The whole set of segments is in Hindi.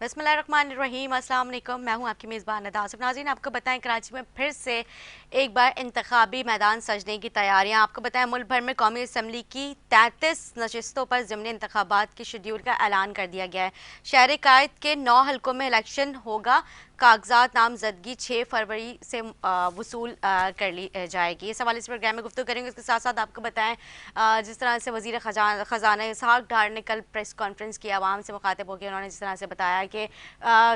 बिस्मिल्लाहिर्रहमानिर्रहीम, अस्सलाम वालेकुम। मैं हूं आपकी मेज़बान नदा आसिफ। नाज़रीन, आपको बताएं कराची में फिर से एक बार इंतखाबी मैदान सजने की तैयारियां। आपको बताएं मुल्क भर में कौमी असम्बली की 33 नशस्तों पर ज़िमनी इंतखाबात के शेड्यूल का ऐलान कर दिया गया है। शहर कायद के 9 हलकों में इलेक्शन होगा। कागजात नामजदगी 6 फरवरी से वसूल कर ली जाएगी। इस हवाले से प्रोग्राम में गुफ्तगू करेंगे। उसके साथ साथ आपको बताएं जिस तरह से वज़ीर ख़जाना इसहाक डार ने कल प्रेस कॉन्फ्रेंस की, आवाम से मुखातिब होकर उन्होंने जिस तरह से बताया कि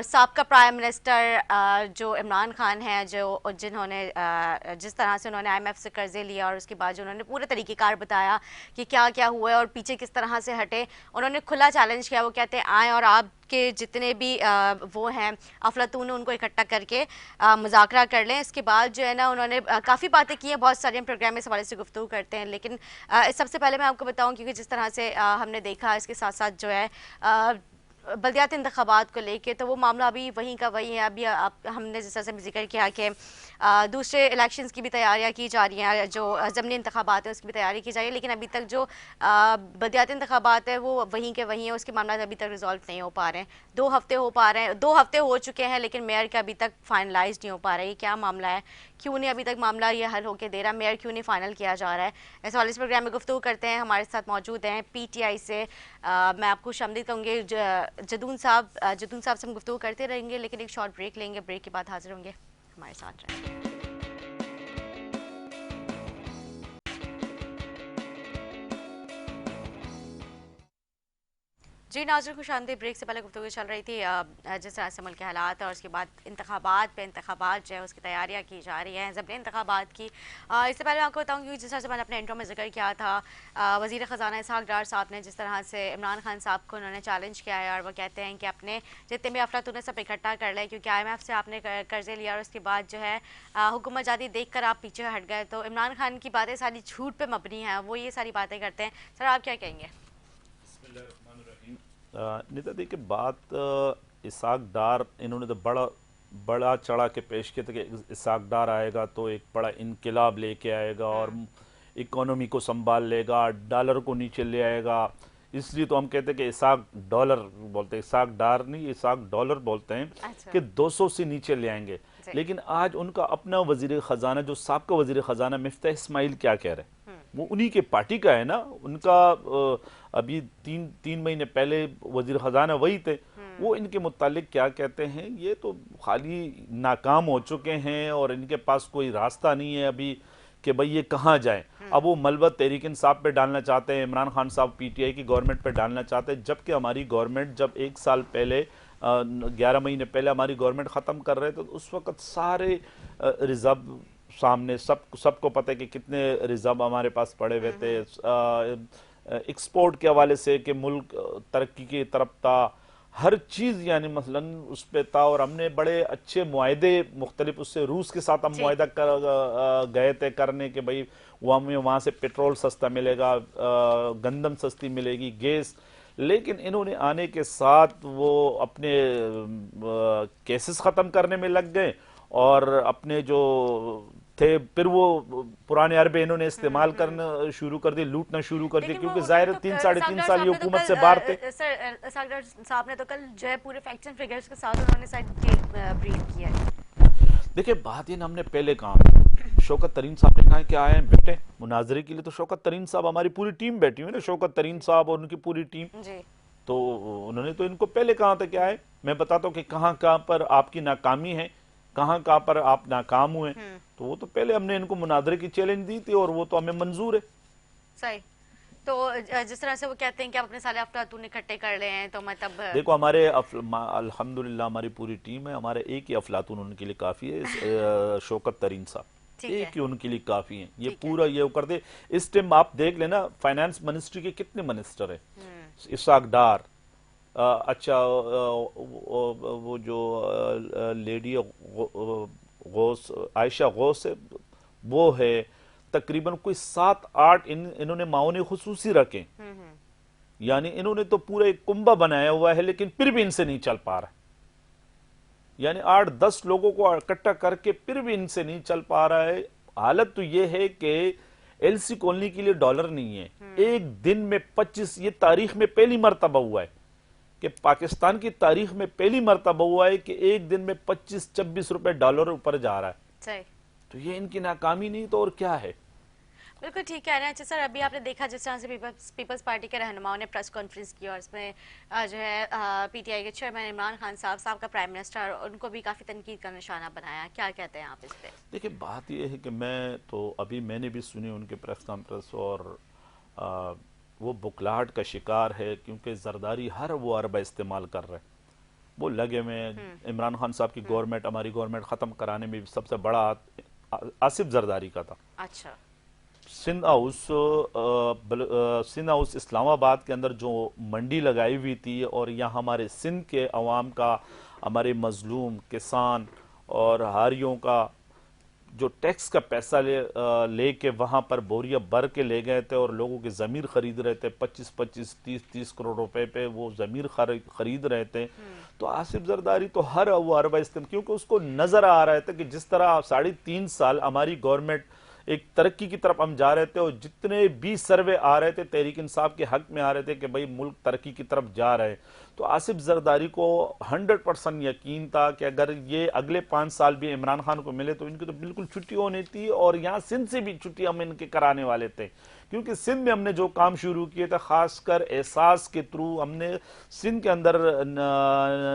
साबका प्राइम मिनिस्टर जो इमरान खान हैं, जो जिन्होंने जिस तरह से उन्होंने IMF से कर्जे लिया और उसके बाद जो उन्होंने पूरे तरीक़ेकार बताया कि क्या क्या हुआ है और पीछे किस तरह से हटे, उन्होंने खुला चैलेंज किया। वो कहते हैं आएँ और आप के जितने भी वो हैं अफलातून, उनको इकट्ठा करके मुज़ाकरा कर लें। इसके बाद जो है ना, उन्होंने काफ़ी बातें की हैं, बहुत सारे हम प्रोग्राम में इस हवाले से गुफ्तगू करते हैं। लेकिन सबसे पहले मैं आपको बताऊं, क्योंकि जिस तरह से हमने देखा, इसके साथ साथ जो है बल्दियाती इंतखाबात को लेके, तो वो मामला अभी वहीं का वहीं है। अभी हमने जिस तरह से जिक्र किया कि दूसरे इलेक्शंस की भी तैयारियां की जा रही हैं, जो ज़मीनी इंतखाबात हैं उसकी भी तैयारी की जा रही है, लेकिन अभी तक जो बल्दियाती इंतखाबात है वो वहीं के वहीं है। उसके मामला अभी तक रिजॉल्व नहीं हो पा रहे हैं। 2 हफ्ते हो पा रहे हैं, 2 हफ्ते हो चुके हैं, लेकिन मेयर का अभी तक फाइनलाइज नहीं हो पा रहा है। ये क्या मामला है, क्यों नहीं अभी तक मामला ये हल होकर दे रहा, मेयर क्यों नहीं फाइनल किया जा रहा है? इस वाले प्रोग्राम में गुफ्तगू करते हैं। हमारे साथ मौजूद हैं PTI से, मैं आपको खुशामदीद कहूँगी, जदून साहब से हम गुफ्तगू करते रहेंगे, लेकिन एक शॉर्ट ब्रेक लेंगे। ब्रेक के बाद हाजिर होंगे, हमारे साथ रहें। जी नाज़रीन, खुशामदीद। ब्रेक से पहले गुफ्तगू चल रही थी जिस तरह से मुल्क के हालात और उसके बाद इंतखाबात जो है उसकी तैयारियां की जा रही हैं, ज़मीनी इंतखाबात की। इससे पहले मैं आपको बताऊँ कि जिस तरह से मैंने अपने इंट्रो में जिक्र किया था, वज़ीर ख़जाना इसहाक डार साहब ने जिस तरह से इमरान खान साहब को उन्होंने चैलेंज किया है, और वो कहते हैं कि अपने जितने भी अफरातून सब इकट्ठा कर लें, क्योंकि IMF से आपने कर्जे लिया और उसके बाद जो है हुकूमत जाती देख कर आप पीछे हट गए। तो इमरान खान की बातें सारी झूठ पर मबनी हैं, वो ये सारी बातें करते हैं। सर, आप क्या कहेंगे? निता देखिए, बात इसहाक डार, इन्होंने तो बड़ा बड़ा चढ़ा के पेश किया था कि इसहाक डार आएगा तो एक बड़ा इनकलाब लेके आएगा और इकोनॉमी को संभाल लेगा, डॉलर को नीचे ले आएगा। इसलिए तो हम कहते हैं कि इसहाक डॉलर बोलते हैं, इसहाक डार नहीं, इसहाक डॉलर बोलते हैं, अच्छा कि 200 से नीचे ले आएंगे। जी। लेकिन आज उनका अपना वजीर ख़जाना, जो साबका वजीर ख़जाना मिफ्ताह इस्माइल, क्या कह रहे हैं? वो उन्हीं के पार्टी का है ना। उनका अभी तीन तीन महीने पहले वजीर ख़जाना वही थे। वो इनके मुतालिक क्या कहते हैं, ये तो खाली नाकाम हो चुके हैं और इनके पास कोई रास्ता नहीं है अभी कि भाई ये कहाँ जाए। अब वो मलबा तहरीक इंसाफ पे डालना चाहते हैं, इमरान खान साहब PTI की गवर्नमेंट पे डालना चाहते हैं, जबकि हमारी गवर्नमेंट जब 1 साल पहले 11 महीने पहले हमारी गवर्नमेंट ख़त्म कर रहे थे, तो उस वक़्त सारे रिजर्व सामने सबको पता है कि कितने रिजर्व हमारे पास पड़े हुए थे, एक्सपोर्ट के हवाले से कि मुल्क तरक्की की तरफ था, हर चीज़ यानी मसलन उस पर था। और हमने बड़े अच्छे मुआहदे मुख्तलिफ, उससे रूस के साथ हम जी। मुआहदा गए थे करने के भाई वो हमें वहाँ से पेट्रोल सस्ता मिलेगा, गंदम सस्ती मिलेगी, गैस। लेकिन इन्होंने आने के साथ वो अपने केसेस ख़त्म करने में लग गए और अपने जो थे फिर वो पुराने अरबे इन्होंने इस्तेमाल करना शुरू कर दिए, लूटना शुरू कर दिए, लेकिन वो क्योंकि उन्होंने जाहिर तो 3 साढ़े 3 सागदार साल साहब ये ने तो हुकूमत से बाहर थे। कल सर सागदार साहब ने तो कल जो है पूरे फैक्ट्स एंड फिगर्स के साथ उन्होंने साइड ब्रीफ किया है। देखिए, बात ये ना हमने पहले कहा, शौकत तरीन साहब ने कहा कि आए हैं बैठे मुनाजरे के लिए, तो शौकत तरीन साहब, हमारी पूरी टीम बैठी हुई है ना, शौकत तरीन साहब और उनकी पूरी टीम। जी। तो उन्होंने तो इनको पहले कहा था कि आए, मैं बताता हूँ कि कहाँ कहाँ पर आपकी नाकामी है, कहाँ कहाँ पर आप नाकाम हुए। तो वो तो पहले हमने इनको मुनाजरे की चैलेंज दी थी और वो तो हमें मंजूर है। सही। तो जिस तरह से वो कहते हैं कि आप अपने सारे अफरातून इकट्ठे कर रहे हैं, तो मतलब देखो, हमारे अल्हम्दुलिल्लाह हमारी पूरी टीम है, हमारे एक ही अफलातून उनके लिए काफ़ी है, शौकत तरीन साहब ठीक है। एक ही उनके लिए काफ़ी है। ये ठीक है। पूरा ये कर दे। इस टाइम आप देख लेना, फाइनेंस मिनिस्ट्री के कितने मिनिस्टर हैं? इसहाक डार, अच्छा, वो जो लेडी गौस, आयशा गौस है, वो है। तकरीबन कोई 7 8 इन्होंने माओने खुसूसी रखे। यानी इन्होंने तो पूरा एक कुंभा बनाया हुआ है, लेकिन फिर भी इनसे नहीं चल पा रहा। यानी 8 10 लोगों को इकट्ठा करके फिर भी इनसे नहीं चल पा रहा है। हालत तो यह है कि LC कॉलोनी के लिए डॉलर नहीं है। एक दिन में 25, ये तारीख में पहली मर्तबा हुआ है कि पाकिस्तान की तारीख में पहली मर्तबा हुआ है कि एक दिन में 25-26 रुपए डॉलर ऊपर जा रहा है। सही। तो ये इनकी नाकामी नहीं तो और क्या है। बिल्कुल ठीक कह रहे हैं। अच्छा सर, अभी आपने देखा जिस तरह से पीपल्स पार्टी के रहनुमाओं ने प्रेस कॉन्फ्रेंस की और इसमें जो है पीटीआई के चेयरमैन इमरान खान साहब का प्राइम मिनिस्टर, उनको भी काफ़ी तनकीद का निशाना बनाया। क्या कहते हैं आप इस पे? देखिए, बात यह है कि मैंने भी सुनी उनके प्रेस कॉन्फ्रेंस, और आ, वो बुखलाहट का शिकार है क्योंकि जरदारी हर वो अरबा इस्तेमाल कर रहे हैं। वो लगे हुए हैं। इमरान खान साहब की गवर्नमेंट, हमारी गवर्नमेंट ख़त्म कराने में भी सबसे बड़ा हाथ आसिफ जरदारी का था। अच्छा। सिंध हाउस इस्लामाबाद के अंदर जो मंडी लगाई हुई थी, और यहाँ हमारे सिंध के अवाम का, हमारे मजलूम किसान और हारियों का जो टैक्स का पैसा ले के वहाँ पर बोरिया भर के ले गए थे और लोगों की ज़मीर खरीद रहे थे, 25-25, 30-30 करोड़ रुपए पे वो ज़मीर खरीद रहे थे। तो आसिफ जरदारी तो हर वो अरबा इस्तेमाल, क्योंकि उसको नज़र आ रहा था कि जिस तरह 3.5 साल हमारी गवर्नमेंट एक तरक्की की तरफ हम जा रहे थे, और जितने भी सर्वे आ रहे थे तहरीक इंसाफ के हक में आ रहे थे कि भाई मुल्क तरक्की की तरफ जा रहे हैं, तो आसिफ जरदारी को 100% यकीन था कि अगर ये अगले 5 साल भी इमरान खान को मिले तो इनकी तो बिल्कुल छुट्टी होनी थी, और यहाँ सिंध से भी छुट्टी हम इनके कराने वाले थे। क्योंकि सिंध में हमने जो काम शुरू किए थे, खासकर एहसास के थ्रू हमने सिंध के अंदर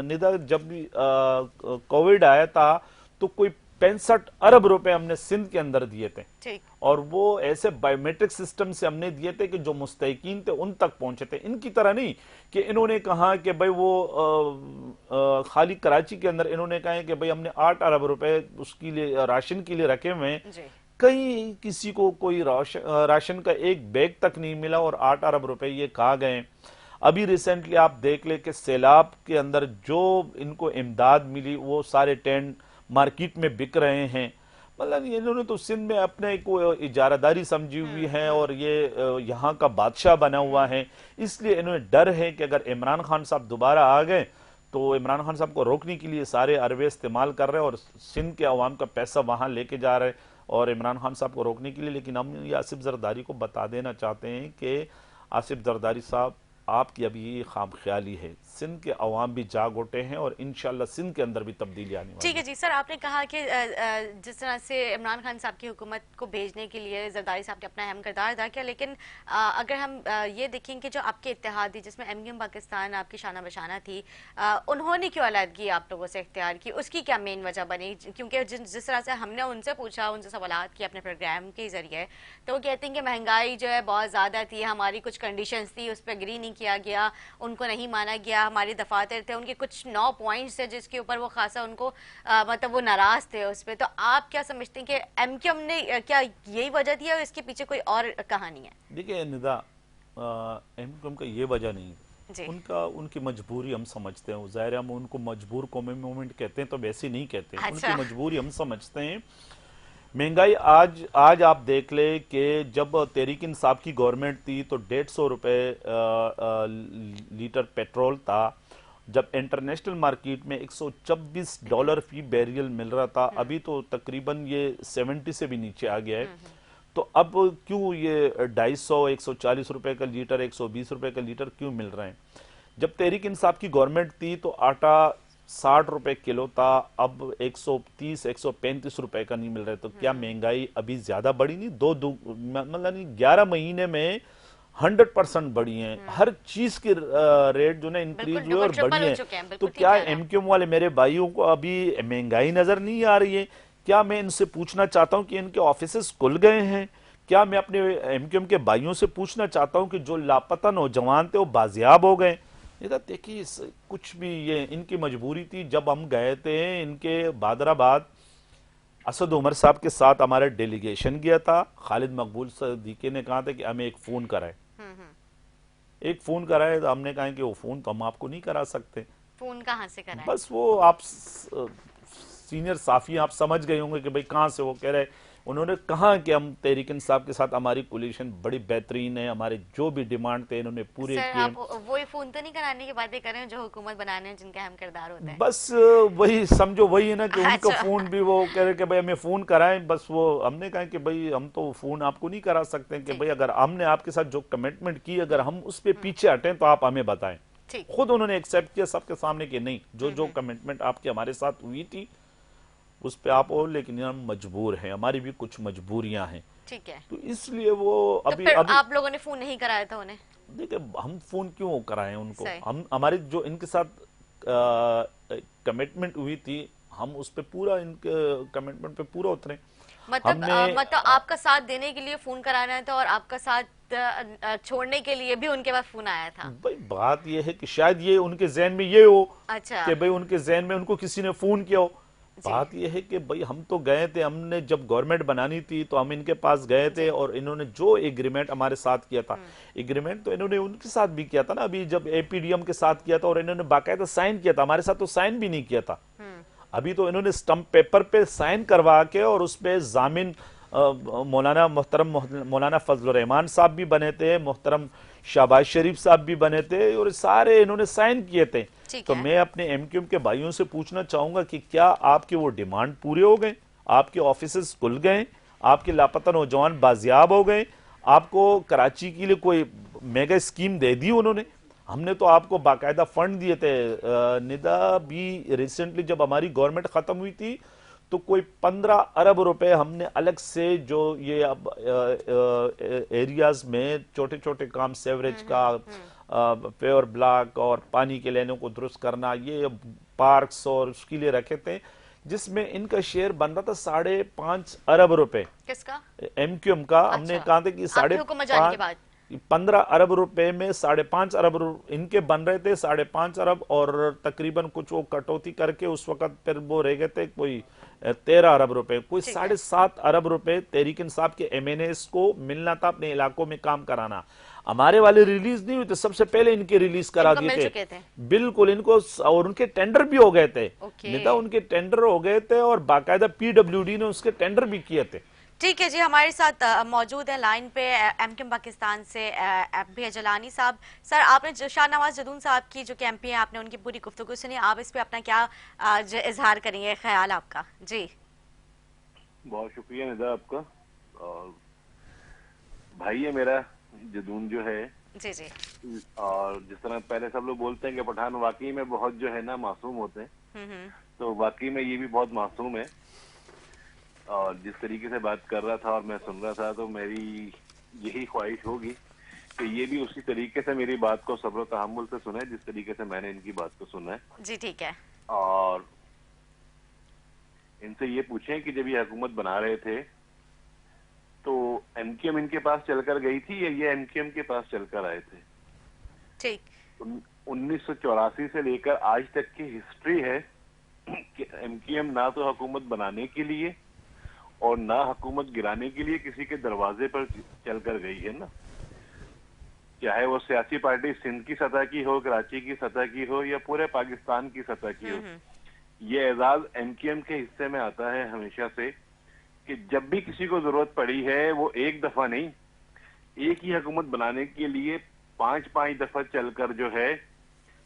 निदा, जब भी कोविड आया था तो कोई 65 अरब रुपए हमने सिंध के अंदर दिए थे, और वो ऐसे बायोमेट्रिक सिस्टम से हमने दिए थे कि जो मुस्तहिकीन थे उन तक पहुंचे थे। इनकी तरह नहीं कि इन्होंने कहा कि भाई वो खाली कराची के अंदर इन्होंने कहा कि भाई हमने 8 अरब रुपए उसके लिए राशन के लिए रखे हुए हैं, कहीं किसी को कोई राशन का एक बैग तक नहीं मिला और 8 अरब रुपए ये कहा गए। अभी रिसेंटली आप देख ले कि सैलाब के अंदर जो इनको इमदाद मिली वो सारे टेंट मार्केट में बिक रहे हैं। मतलब इन्होंने तो सिंध में अपने को इजारादारी समझी हुई है और ये यहाँ का बादशाह बना हुआ है। इसलिए इन्हें डर है कि अगर इमरान खान साहब दोबारा आ गए तो इमरान खान साहब को रोकने के लिए सारे अरबे इस्तेमाल कर रहे हैं और सिंध के अवाम का पैसा वहाँ लेके जा रहे हैं और इमरान खान साहब को रोकने के लिए। लेकिन हम ये आसिफ जरदारी को बता देना चाहते हैं कि आसिफ जरदारी साहब, आपकी अभी ये खाम ख्याली है, सिंध के अवाम भी जाग उठे हैं और इंशाल्लाह सिंध के अंदर भी तब्दीली आने वाली है। ठीक है जी सर, आपने कहा कि जिस तरह से इमरान खान साहब की हुकूमत को भेजने के लिए जरदारी साहब ने अपना अहम किरदार अदा किया, लेकिन अगर हम ये देखें कि जो आपके इत्तेहादी जिसमें एमक्यूएम पाकिस्तान आपकी शाना बशाना थी, उन्होंने क्यों अलहदगी आप लोगों से इख्तियार की, उसकी क्या मेन वजह बनी? क्योंकि जिस तरह से हमने उनसे पूछा, उनसे सवाल किए अपने प्रोग्राम के जरिए, तो वो कहते हैं कि महंगाई जो है बहुत ज़्यादा थी, हमारी कुछ कंडीशंस थी, उस पर एग्री नहीं किया गया, उनको नहीं माना गया, हमारे दफातर थे, उनके कुछ 9 पॉइंट्स थे जिसके ऊपर वो खासा उनको मतलब वो नाराज थे उस पर। तो आप क्या समझते हैं कि एमक्यूएम ने क्या यही वजह थी और इसके पीछे कोई और कहानी है? देखिए निदा, एमक्यूएम का ये वजह नहीं, उनकी मजबूरी हम समझते हैं। ज़ाहिर हम उनको मजबूर कौमी मूवमेंट कहते हैं तो वैसे नहीं कहते हैं। अच्छा। उनकी मजबूरी हम समझते हैं। महंगाई आज आप देख ले कि जब तहरीक इंसाफ की गवर्नमेंट थी तो 150 रुपए लीटर पेट्रोल था, जब इंटरनेशनल मार्केट में $124 फी बैरियल मिल रहा था, अभी तो तकरीबन ये 70 से भी नीचे आ गया है। तो अब क्यों ये 250, 140 रुपए का लीटर, 120 रुपए का लीटर क्यों मिल रहे हैं? जब तहरीक इंसाफ की गवर्नमेंट थी तो आटा 60 रुपए किलो था, अब 130, 135 रुपए का नहीं मिल रहा है। तो क्या महंगाई अभी ज्यादा बढ़ी नहीं? मतलब 11 महीने में 100% बढ़ी है। हर चीज के रेट जो ना इंक्रीज हुए और बढ़ी है। तो क्या एमक्यूएम वाले मेरे भाइयों को अभी महंगाई नजर नहीं आ रही है? क्या मैं इनसे पूछना चाहता हूं कि इनके ऑफिसेस खुल गए हैं? क्या मैं अपने एमक्यूएम के भाइयों से पूछना चाहता हूं कि जो लापता नौजवान थे वो बाजियाब हो गए? देखिए, कुछ भी ये इनकी मजबूरी थी। जब हम गए थे इनके बादराबाद, असद उमर साहब के साथ हमारा डेलीगेशन गया था, खालिद मकबूल सदीकी ने कहा था कि हमें एक फोन कराए। एक फोन कराए तो हमने कहा कि वो फोन तो हम आपको नहीं करा सकते। फोन कहाँ से कराए? बस वो आप सीनियर साफी आप समझ गए होंगे कि भाई कहाँ से। वो कह रहे, उन्होंने कहा कि हम तहरीक इंसाफ के साथ हमारी कोलिशन बड़ी बेहतरीन है, हमारे जो भी डिमांड थे इन्होंने पूरे किए। आप वही फोन तो नहीं कराने की बातें कर रहे हैं जो हुकूमत बनाने हैं, जिनका अहम किरदार होता है? बस वही समझो, वही है ना कि उनका फोन भी वो कह रहे कि भाई हमें फोन कराएं। बस वो हमने कहा कि भाई हम तो फोन आपको नहीं करा सकते कि भाई अगर हमने आपके साथ जो कमिटमेंट की, अगर हम उस पर पीछे हटें तो आप हमें बताएं। ठीक। खुद उन्होंने एक्सेप्ट किया सबके सामने कि नहीं, जो जो कमिटमेंट आपकी हमारे साथ हुई थी उस पे आप हो, लेकिन हम मजबूर हैं, हमारी भी कुछ मजबूरियां हैं। ठीक है। तो इसलिए वो तो अभी फिर अभी आप लोगों ने फोन नहीं कराया था उन्हें? देखिए, हम फोन क्यों कराएं उनको, सही। हम हमारी जो इनके साथ कमिटमेंट हुई थी, हम उस पे पूरा, इनके कमिटमेंट पे पूरा उतरे। मतलब हमने मतलब आपका साथ देने के लिए फोन कराना था और आपका साथ छोड़ने के लिए भी उनके पास फोन आया था? भाई बात ये है कि शायद ये उनके जहन में ये हो अच्छा। कि भाई उनके जहन में उनको किसी ने फोन किया हो। जी। बात ये है कि भाई हम तो गए थे, हमने जब गवर्नमेंट बनानी थी तो हम इनके पास गए थे, और इन्होंने जो एग्रीमेंट हमारे साथ किया था, एग्रीमेंट तो इन्होंने उनके साथ भी किया था ना, अभी जब एपीडीएम के साथ किया था, और इन्होंने बाकायदा साइन किया था, हमारे साथ तो साइन भी नहीं किया था। अभी तो इन्होंने स्टंप पेपर पे साइन करवा के, और उस पे जामिन मौलाना मोहतरम मौलाना फजल रहमान साहब भी बने थे, मोहतरम शहबाज शरीफ साहब भी बने थे, और सारे इन्होंने साइन किए थे। तो मैं अपने एमक्यूएम के भाइयों से पूछना चाहूंगा कि क्या आपके वो डिमांड पूरे हो गए, आपके ऑफिसेस खुल गए, आपके लापता नौजवान बाजियाब हो गए, आपको कराची के लिए कोई मेगा स्कीम दे दी उन्होंने? हमने तो आपको बाकायदा फंड दिए थे। निदा भी रिसेंटली जब हमारी गवर्नमेंट खत्म हुई थी तो कोई 15 अरब रुपए हमने अलग से, जो ये अब एरियाज में छोटे छोटे काम, सेवरेज का, पेवर ब्लॉक और पानी के लेने को दुरुस्त करना, ये पार्क्स और उसके लिए रखे थे, जिसमें इनका शेयर बन रहा था 5.5 अरब रुपए। किसका? एमक्यूएम का। अच्छा। हमने कहा था कि आपकी हुकूमत जाने के बाद 15 अरब रुपए में 5.5 अरब इनके बन रहे थे, 5.5 अरब, और तकरीबन कुछ वो कटौती करके उस वक्त फिर वो रह गए थे कोई 13 अरब रुपए, कोई 7.5 अरब रुपए तहरीक इंसाफ के एमएनएस को मिलना था अपने इलाकों में काम कराना। हमारे वाले रिलीज नहीं हुए थे, सबसे पहले इनके रिलीज करा इनको दिए मिल थे। चुके थे। बिल्कुल इनको, और उनके टेंडर भी हो गए थे। ओके। निदा उनके टेंडर हो गए थे, और बाकायदा पीडब्ल्यूडी ने उसके टेंडर भी किए थे। ठीक है जी, हमारे साथ मौजूद है लाइन पे एमक्यूएम पाकिस्तान से एफबी जलानी साहब। सर, आपने शाहनवाज जदून साहब की जो एमपी हैं, आपने उनकी पूरी गुफ्तगू सुनी, आप इस पे अपना क्या इजहार करेंगे, ख्याल आपका? जी। बहुत शुक्रिया निदा आपका। और भाई है मेरा जदून जो है, जी जी। और जिस तरह पहले सब लोग बोलते हैं कि पठान वाकई में बहुत जो है ना मासूम होते हैं, तो वाकई में ये भी बहुत मासूम है। और जिस तरीके से बात कर रहा था और मैं सुन रहा था, तो मेरी यही ख्वाहिश होगी कि ये भी उसी तरीके से मेरी बात को सब्र तहम्मुल से सुने जिस तरीके से मैंने इनकी बात को सुना है। जी ठीक है। और इनसे ये पूछें कि जब ये हुकूमत बना रहे थे तो एमक्यूएम इनके पास चलकर गई थी या ये एमक्यूएम के पास चलकर आए थे? ठीक। 1984 से लेकर आज तक की हिस्ट्री है कि एमक्यूएम ना तो हुकूमत बनाने के लिए और ना हुकूमत गिराने के लिए किसी के दरवाजे पर चलकर गई है ना। चाहे वो सियासी पार्टी सिंध की सतह की हो, कराची की सतह की हो, या पूरे पाकिस्तान की सतह की हो, ये एजाज एमक्यूएम के हिस्से में आता है हमेशा से कि जब भी किसी को जरूरत पड़ी है, वो एक दफा नहीं, एक ही हुकूमत बनाने के लिए 5-5 दफा चलकर जो है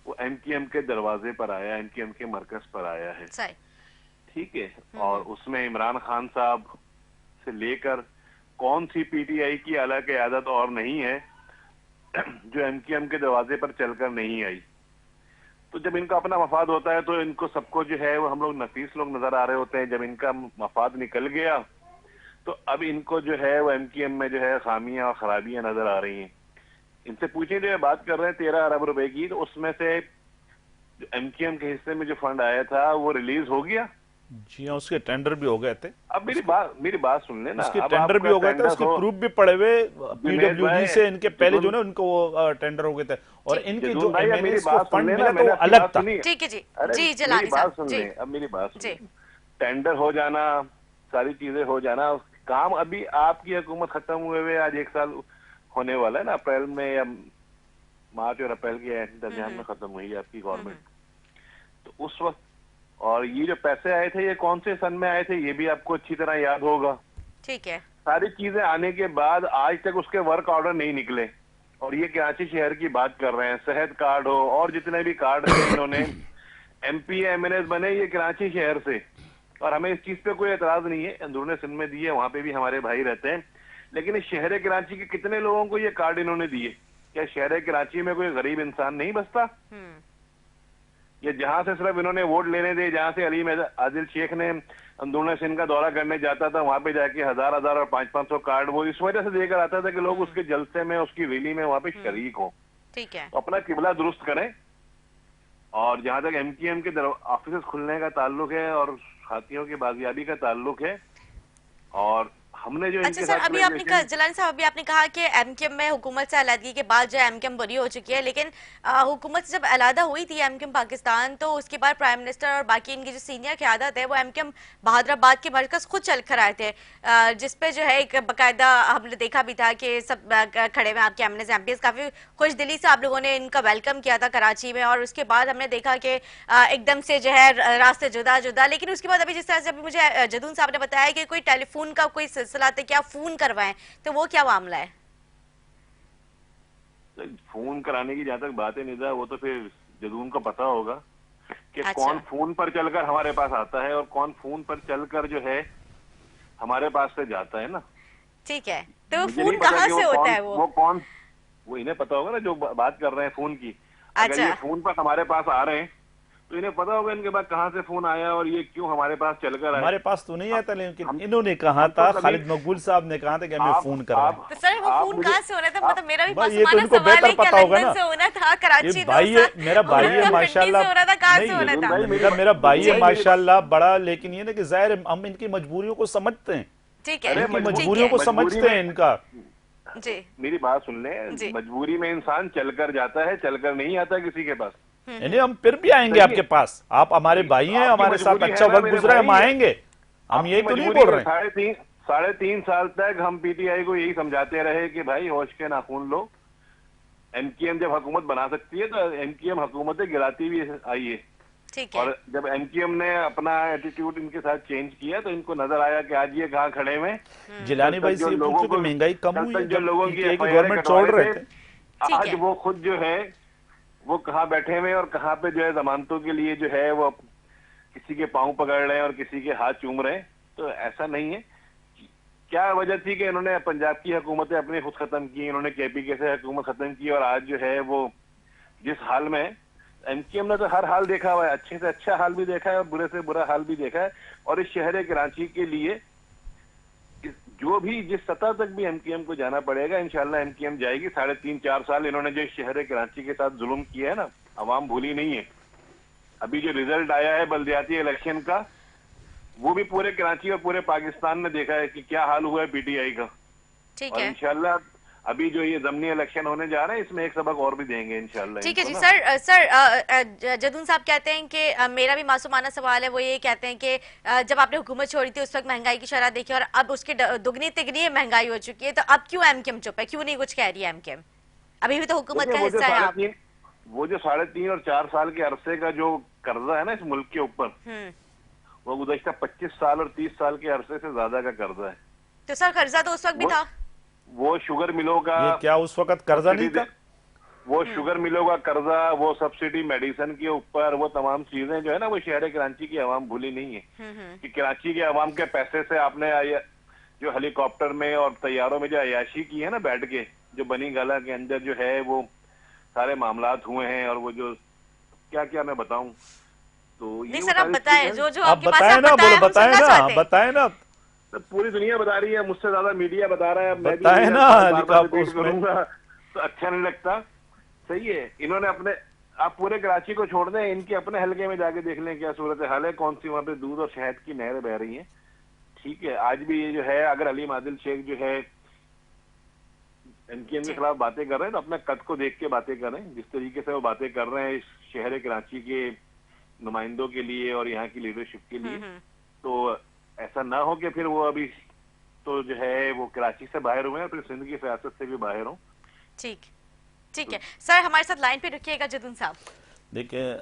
वो एमक्यूएम के दरवाजे पर आया, एमक्यूएम के मरकज पर आया है। सही। ठीक है। और उसमें इमरान खान साहब से लेकर कौन सी पीटीआई की आला क़यादत और नहीं है जो एमक्यूएम के दरवाजे पर चलकर नहीं आई। तो जब इनका अपना मफाद होता है तो इनको सबको जो है वो हम लोग नफीस लोग नजर आ रहे होते हैं। जब इनका मफाद निकल गया तो अब इनको जो है वो एमक्यूएम में जो है खामियां और खराबियां नजर आ रही हैं। इनसे पूछें, जो बात कर रहे हैं 13 अरब रुपए की, तो उसमें से एमक्यूएम के हिस्से में जो फंड आया था वो रिलीज हो गया? जी हाँ, उसके टेंडर भी हो गए थे। अब मेरी बात सुन लेना। उसके टेंडर भी हो गए थे, उसके प्रूफ भी पड़े हुए पीडब्ल्यूडी से इनके पहले जो ना उनको वो टेंडर हो गए थे, और इनके जो एमएनएस को फंड मिला था वो अलग था। ठीक है जी। जी जलानी साहब, जी अब मेरी बात जी। टेंडर हो जाना, सारी चीजें हो जाना, काम अभी आपकी हुकूमत खत्म हुए आज 1 साल होने वाला है ना, अप्रैल में या मार्च और अप्रैल के दरमियान में खत्म हुई है आपकी गवर्नमेंट। तो उस वक्त, और ये जो पैसे आए थे ये कौन से सन में आए थे ये भी आपको अच्छी तरह याद होगा। ठीक है। सारी चीजें आने के बाद आज तक उसके वर्क ऑर्डर नहीं निकले, और ये कराची शहर की बात कर रहे हैं, सेहत कार्ड हो और जितने भी कार्ड थे इन्होंने एमपी एमएनएस बने ये कराची शहर से। और हमें इस चीज पे कोई एतराज नहीं है, अंदरूनी सिंध में दिए, वहां पे भी हमारे भाई रहते हैं, लेकिन इस शहर कराची के कितने लोगों को ये कार्ड इन्होंने दिए? क्या शहर कराची में कोई गरीब इंसान नहीं बसता? ये जहां से सिर्फ इन्होंने वोट लेने थे, जहां से अलीम आदिल शेख ने अंदरूनी सिंध का दौरा करने जाता था, वहां पे जाके 1000 और 500 कार्ड वो इस वजह से देकर आता था कि लोग उसके जलसे में, उसकी रैली में वहां पे शरीक हो। ठीक है, तो अपना किबला दुरुस्त करें। और जहां तक एमकेएम के ऑफिस खुलने का ताल्लुक है और साथियों की बाजियाबी का ताल्लुक है, और हमने जो अच्छा सर, अभी आपने कहा जलानी साहब, अभी आपने कहा कि एमकेएम में हुकूमत से अलहदगी के बाद जो एमकेएम बरी हो चुकी है, लेकिन हुकूमत से जब अलहदा हुई थी एमकेएम पाकिस्तान, तो उसके बाद प्राइम मिनिस्टर और बाकी इनकी जो सीनियर क़यादत है वो एमकेएम बहादुराबाद के मरकज खुद चल कर आए थे, जिसपे जो है एक बाकायदा हमने देखा भी था कि सब खड़े हुए आपके एमएनएस एमपीएस, काफी खुश दिली से आप लोगों ने इनका वेलकम किया था कराची में, और उसके बाद हमने देखा कि एकदम से जो है रास्ते जुदा जुदा। लेकिन उसके बाद अभी जिस तरह से अभी मुझे जदून साहब ने बताया कि कोई टेलीफोन का कोई सिलसिला क्या फोन करवाएं, तो वो क्या मामला है? फोन कराने की जहां तक बात है निदा, वो तो फिर जदून को पता होगा कि अच्छा। कौन फोन पर चलकर हमारे पास आता है और कौन फोन पर चलकर जो है हमारे पास से जाता है ना। ठीक है, तो मुझे फोन नहीं पता कहाँ कि से होता है वो कौन, वो इन्हें पता होगा ना जो बात कर रहे हैं फोन की। अगर अच्छा। ये फोन पर हमारे पास आ रहे हैं तो इन्हें पता होगा इनके पास कहाँ से फोन आया और ये क्यों हमारे पास चलकर आया। हमारे पास तो नहीं आता, लेकिन इन्होंने कहा था, खालिद मकबूल साहब ने कहा था कि हमें फोन करा। तो सर वो फोन कहाँ से हो रहा था? मतलब मेरा भी भाई ये तो मासूमाना इनको सवाल है बेहतर कि पता होगा लंदन ना। से होना था, कराची ये भाई है, मेरा भाई है माशाल्लाह, हो रहा था, कहाँ से होना था? मेरा भाई है माशाल्लाह बड़ा, लेकिन ये ना कि जाहिर है हम इनकी मजबूरियों को समझते हैं, ठीक है, इनकी ठीक मजबूरियों को है समझते हैं इनका। जी, मेरी बात सुन ले, मजबूरी में इंसान चलकर जाता है, चलकर नहीं आता किसी के पास। यानी हम फिर भी आएंगे आपके पास, आप हमारे भाई हैं, हमारे साथ अच्छा वक्त गुजरा है, हम आएंगे, हम यही तो नहीं बोल रहे हैं। 3.5 साल तक हम पीटीआई को यही समझाते रहे कि भाई होश के नाखून लो, एमकेएम जब हुकूमत बना सकती है तो एमकेएम हुकूमतें गिराती भी आई है। ठीक है। और जब एमकेएम ने अपना एटीट्यूड इनके साथ चेंज किया तो इनको नजर आया कि आज ये कहाँ खड़े हुए। जिलानी भाई से लोगों को महंगाई कम हुई है, जो लोगों की गवर्नमेंट छोड़ रहे थे, आज वो खुद जो है वो कहाँ बैठे हुए और कहाँ पे जो है जमानतों के लिए जो है वो किसी के पांव पकड़ रहे हैं और किसी के हाथ चूम रहे हैं। तो ऐसा नहीं है। क्या वजह थी कि इन्होंने पंजाब की हुकूमतें अपनी खुद खत्म की, इन्होंने केपीके से हुकूमत खत्म की, और आज जो है वो जिस हाल में, एमकेएम ने तो हर हाल देखा हुआ है, अच्छे से अच्छा हाल भी देखा है और बुरे से बुरा हाल भी देखा है। और इस शहर कराची के लिए जो भी जिस सतह तक भी एमकेएम को जाना पड़ेगा, इंशाल्लाह एमकेएम जाएगी। 3.5-4 साल इन्होंने जो शहर कराची के साथ जुल्म किया है ना, अवाम भूली नहीं है। अभी जो रिजल्ट आया है बल्दियाती इलेक्शन का, वो भी पूरे कराची और पूरे पाकिस्तान ने देखा है कि क्या हाल हुआ है पीटीआई का। ठीक और है, इंशाल्लाह अभी जो ये ज़मनी इलेक्शन होने जा रहे हैं, इसमें एक सबक और भी देंगे इंशाल्लाह। ठीक है जी। सर जदून साहब कहते हैं कि मेरा भी मासूमाना सवाल है, वो ये कहते हैं कि जब आपने हुकूमत छोड़ी थी उस वक्त महंगाई की शरह देखी और अब उसकी दुगनी तिगनी महंगाई हो चुकी है, तो अब क्यों एमकेएम चुप है? क्यों नहीं कुछ कह रही है एमकेएम? अभी भी तो हुकूमत का हिस्सा है आप। वो जो 3.5 और 4 साल के अरसे का जो कर्जा है ना इस मुल्क के ऊपर, वो गुज़श्ता 25 साल और 30 साल के अरसे से ज्यादा का कर्जा है। तो सर कर्जा तो उस वक्त भी था। वो शुगर मिलों का, ये क्या उस वक्त कर्जा नहीं था? वो शुगर मिलों का कर्जा, वो सब्सिडी मेडिसिन के ऊपर, वो तमाम चीजें जो है ना, वो शहर कराची की आवाम भूली नहीं है कि कराची के आवाम के पैसे से आपने जो हेलीकॉप्टर में और तैयारों में जो अयाशी की है ना बैठ के, जो बनी गाला के अंदर जो है वो सारे मामलात हुए हैं। और वो जो क्या क्या मैं बताऊं, तो नहीं सर आप बताएं, जो आप बताएं ना, बोलो बताएं ना, बताएं ना। तो पूरी दुनिया बता रही है, मुझसे ज्यादा मीडिया बता रहा है, मैं भी बताएं ना, करूंगा तो अच्छा नहीं लगता। सही है, इन्होंने अपने, आप पूरे कराची को छोड़ दें, इनके अपने हलके में जाके देख लें क्या सूरत हाल है, कौन सी वहां पे दूध और शहद की नहरें बह रही हैं। ठीक है, आज भी ये जो है, अगर अलीम आदिल शेख जो है एमकेएम के खिलाफ बातें कर रहे हैं तो अपने कद को देख के बातें कर रहे हैं। जिस तरीके से वो बातें कर रहे हैं इस शहर कराची के नुमाइंदों के लिए और यहाँ की लीडरशिप के लिए, तो ऐसा ना हो कि फिर वो अभी तो जो है वो कराची से बाहर हुए हैं, फिर सिंध की सियासत से भी बाहर हो। ठीक है सर, हमारे साथ लाइन पे रुकिएगा जदून साहब। देखिए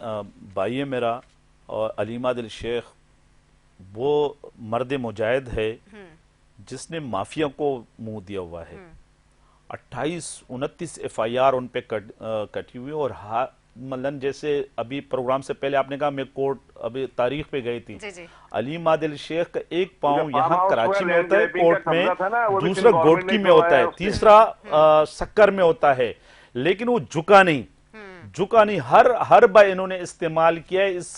भाई है मेरा, और अलीम आदिल शेख वो मर्द मुजाहिद है जिसने माफिया को मुंह दिया हुआ है। 28-29 FIR उन पे कटी हुई, और मलन जैसे अभी प्रोग्राम से पहले आपने कहा मैं कोर्ट अभी तारीख पे गई थी। अलीम आदिल शेख का एक पांव यहाँ कराची में होता है कोर्ट में, दूसरा गोटकी में होता है, तीसरा सक्कर में होता है। लेकिन वो झुका नहीं, झुका नहीं। हर बार इन्होंने इस्तेमाल किया है इस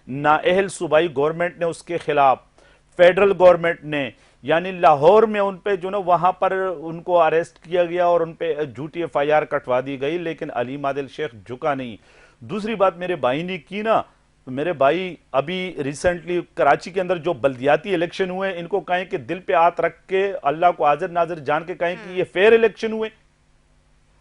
नाअहल सूबाई गवर्नमेंट ने उसके खिलाफ, फेडरल गवर्नमेंट ने, यानी लाहौर में उन पे जो ना वहां पर उनको अरेस्ट किया गया और उन पे झूठी FIR कटवा दी गई, लेकिन अलीम आदिल शेख झुका नहीं। दूसरी बात मेरे भाई ने की ना, मेरे भाई अभी रिसेंटली कराची के अंदर जो बल्दियाती इलेक्शन हुए, इनको कहें कि दिल पे हाथ रख के अल्लाह को हाजिर नाजिर जान के कहें कि ये फेयर इलेक्शन हुए।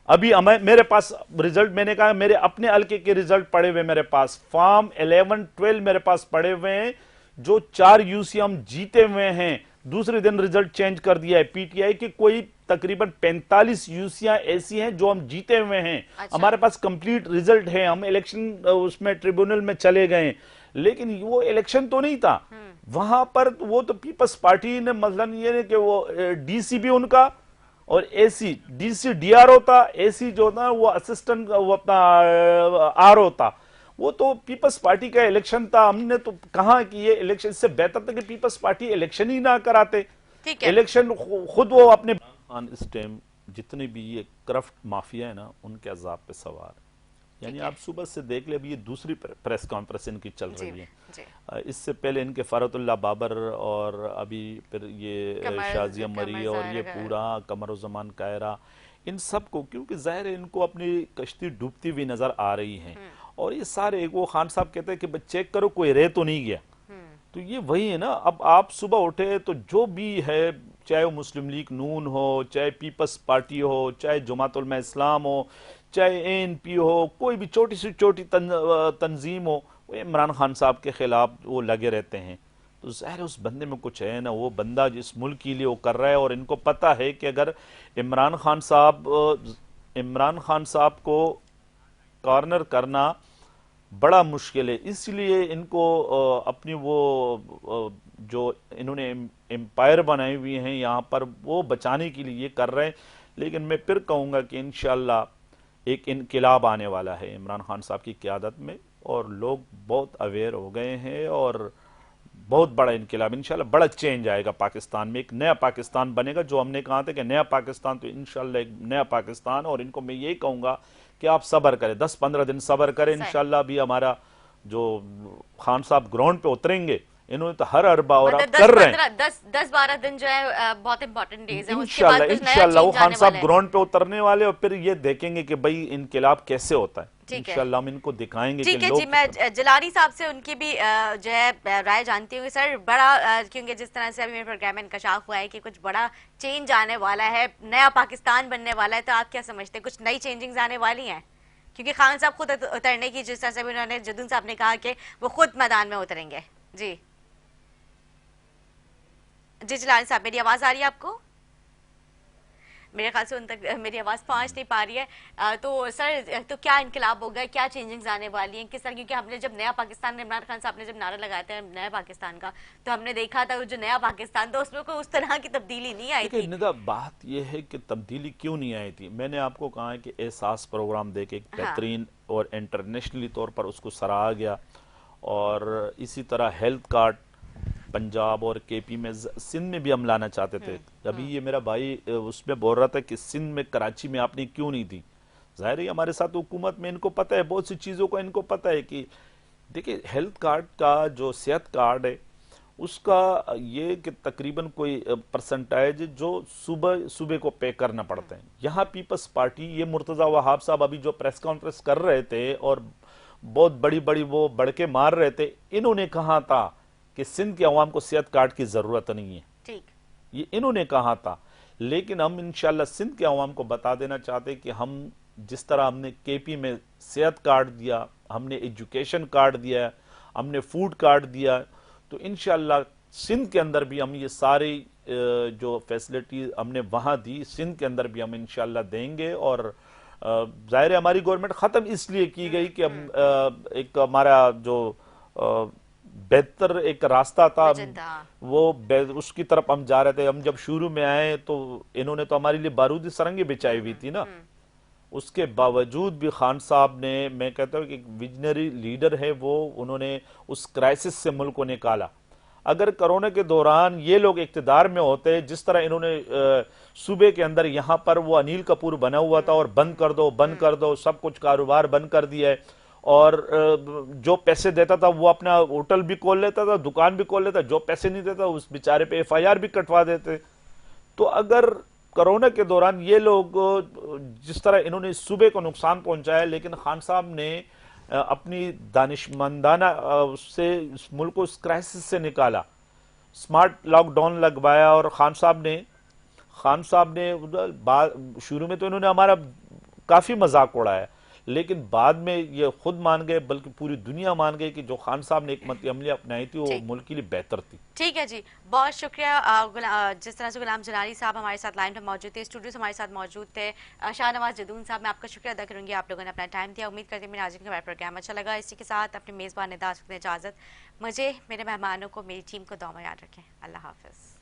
अभी मेरे पास रिजल्ट, मैंने कहा मेरे अपने हल्के के रिजल्ट पड़े हुए मेरे पास, फॉर्म 11, 12 मेरे पास पड़े हुए हैं, जो 4 UC हम जीते हुए हैं। दूसरे दिन रिजल्ट चेंज कर दिया है PTI कि कोई तकरीबन 45 UC ऐसी हैं जो हम जीते हुए हैं। अच्छा। हमारे पास कंप्लीट रिजल्ट है, हम इलेक्शन उसमें ट्रिब्यूनल में चले गए, लेकिन वो इलेक्शन तो नहीं था वहां पर। वो तो पीपल्स पार्टी ने मसलन ये है कि वो DC भी उनका और AC, DC DRO था, AC जो था वो असिस्टेंट वो अपना RO था, वो तो पीपल्स पार्टी का इलेक्शन था। हमने तो कहा कि ये इलेक्शन, इससे बेहतर था कि पीपल्स पार्टी इलेक्शन ही ना कराते, ठीक है। इलेक्शन खुद वो अपने इस टाइम जितने भी ये करप्ट माफिया है ना, उनके अजाब पे सवार। यानी आप सुबह से देख ले, अभी ये दूसरी प्रेस कॉन्फ्रेंस इनकी चल रही है। जी। इससे पहले इनके फरतुल्लाह बाबर और अभी फिर ये शाजिया मरी और ये पूरा कमरुज़्ज़मान कायरा, इन सब को, क्योंकि जाहिर है इनको अपनी कश्ती डूबती हुई नजर आ रही है। और ये सारे, वो खान साहब कहते हैं कि चेक करो कोई रह तो नहीं गया, तो ये वही है ना। अब आप सुबह उठे तो जो भी है, चाहे वो मुस्लिम लीग नून हो, चाहे पीपल्स पार्टी हो, चाहे जमातुल उलमा इस्लाम हो, चाहे ANP हो, कोई भी छोटी से छोटी तंजीम हो, वो इमरान खान साहब के खिलाफ वो लगे रहते हैं। तो ज़ाहिर उस बंदे में कुछ है ना, वो बंदा जिस मुल्क के लिए वो कर रहा है, और इनको पता है कि अगर इमरान खान साहब को कॉर्नर करना बड़ा मुश्किल है। इसलिए इनको अपनी वो जो इन्होंने एम्पायर बनाई हुई हैं यहाँ पर, वो बचाने के लिए ये कर रहे हैं। लेकिन मैं फिर कहूँगा कि इंशाअल्लाह एक इनकिलाब आने वाला है इमरान खान साहब की क़यादत में, और लोग बहुत अवेयर हो गए हैं, और बहुत बड़ा इनकिलाब, इंशाल्लाह बड़ा चेंज आएगा पाकिस्तान में, एक नया पाकिस्तान बनेगा। जो हमने कहा था कि नया पाकिस्तान, तो इंशाल्लाह एक नया पाकिस्तान। और इनको मैं यही कहूँगा कि आप सब्र करें, 10-15 दिन सब्र करें। इंशाल्लाह भी हमारा जो खान साहब ग्राउंड पे उतरेंगे, इन्होंने तो हर अरबा और आप कर रहे हैं, 10-12 दिन जो है बहुत इंपॉर्टेंट डेज है। इंशाल्लाह वो खान साहब ग्राउंड पे उतरने वाले, और फिर ये देखेंगे कि भाई इनकिलाब कैसे होता है। इंशाल्लाह हम इनको दिखाएंगे। ठीक है जी, मैं जलानी साहब से उनकी भी जो है राय जानती हूँ सर। बड़ा क्योंकि जिस तरह से अभी मेरे प्रोग्राम में इंकशाफ हुआ है कि कुछ बड़ा चेंज आने वाला है, नया पाकिस्तान बनने वाला है, तो आप क्या समझते हैं, कुछ नई चेंजिंग्स आने वाली हैं? क्योंकि खान साहब खुद उतरने की, जिस तरह से उन्होंने, जदून साहब ने कहा कि वो खुद मैदान में उतरेंगे। जी जी जलानी साहब, मेरी आवाज आ रही है आपको? मेरे ख्याल से उन तक मेरी आवाज़ पहुंच नहीं पा रही है। तो सर, तो क्या इनकलाब होगा, क्या चेंजिंग्स आने वाली हैं, किस तरह? क्योंकि हमने जब नया पाकिस्तान, इमरान खान साहब ने जब नारा लगाया था नया पाकिस्तान का, तो हमने देखा था जो नया पाकिस्तान था उसमें कोई उस तरह की तब्दीली नहीं आई थी। निदा, बात यह है कि तब्दीली क्यों नहीं आई थी। मैंने आपको कहा है कि एहसास प्रोग्राम देके एक बेहतरीन और इंटरनेशनली तौर पर उसको सराहा गया, और इसी तरह हेल्थ कार्ड पंजाब और KP में, सिंध में भी हम लाना चाहते थे। अभी ये मेरा भाई उसमें बोल रहा था कि सिंध में, कराची में आपने क्यों नहीं दी। जाहिर है हमारे साथ हुकूमत में, इनको पता है बहुत सी चीज़ों का, इनको पता है कि देखिए हेल्थ कार्ड का जो सेहत कार्ड है उसका ये कि तकरीबन कोई परसेंटेज जो सुबह को पे करना पड़ता है। यहाँ पीपल्स पार्टी, ये मुर्तज़ा वहाब साहब अभी जो प्रेस कॉन्फ्रेंस कर रहे थे और बहुत बड़ी बड़ी वो बढ़के मार रहे थे, इन्होंने कहा था कि सिंध के अवाम को सेहत कार्ड की जरूरत नहीं है। ठीक, ये इन्होंने कहा था। लेकिन हम इंशाल्लाह सिंध के अवाम को बता देना चाहते कि हम जिस तरह हमने KP में सेहत कार्ड दिया, हमने एजुकेशन कार्ड दिया, हमने फूड कार्ड दिया, तो इंशाल्लाह सिंध के अंदर भी हम ये सारी जो फैसिलिटी हमने वहाँ दी, सिंध के अंदर भी हम इंशाल्लाह देंगे। और जाहिर है हमारी गवर्नमेंट ख़त्म इसलिए की गई कि हम एक हमारा जो बेहतर एक रास्ता था, वो उसकी तरफ हम जा रहे थे। हम जब शुरू में आए तो इन्होंने तो हमारे लिए बारूदी सरंगी बिछाई हुई थी ना, उसके बावजूद भी खान साहब ने, मैं कहता हूँ कि विजनरी लीडर है वो, उन्होंने उस क्राइसिस से मुल्क को निकाला। अगर कोरोना के दौरान ये लोग इक्तदार में होते, जिस तरह इन्होंने सूबे के अंदर यहाँ पर वो अनिल कपूर बना हुआ था और बंद कर दो सब कुछ कारोबार बंद कर दिया है, और जो पैसे देता था वो अपना होटल भी खोल लेता था, दुकान भी खोल लेता, जो पैसे नहीं देता उस बेचारे पे FIR भी कटवा देते। तो अगर कोरोना के दौरान ये लोग जिस तरह इन्होंने सूबे को नुकसान पहुंचाया, लेकिन खान साहब ने अपनी दानिशमंदाना से इस मुल्क को इस क्राइसिस से निकाला, स्मार्ट लॉकडाउन लगवाया, और खान साहब ने शुरू में तो इन्होंने हमारा काफी मजाक उड़ाया, लेकिन बाद में ये खुद मान गए, बल्कि पूरी दुनिया मान गई कि जो खान साहब ने हिकमत अमली अपनाई थी वो मुल्क के लिए बेहतर थी। ठीक है जी, बहुत शुक्रिया। जिस तरह से गुलाम जलाली साहब हमारे साथ लाइन पर मौजूद थे, स्टूडियो से हमारे साथ मौजूद थे शाहनवाज जदून साहब, मैं आपका शुक्रिया अदा करूंगी, आप लोगों ने अपना टाइम दिया। उम्मीद करती हूँ मेरे आज का हमारा प्रोग्राम अच्छा लगा। इसी के साथ अपने मेज़बान निदा इजाज़त, मुझे, मेरे मेहमानों को, मेरी टीम को दुआ में याद रखें। अल्लाह हाफ़िज़।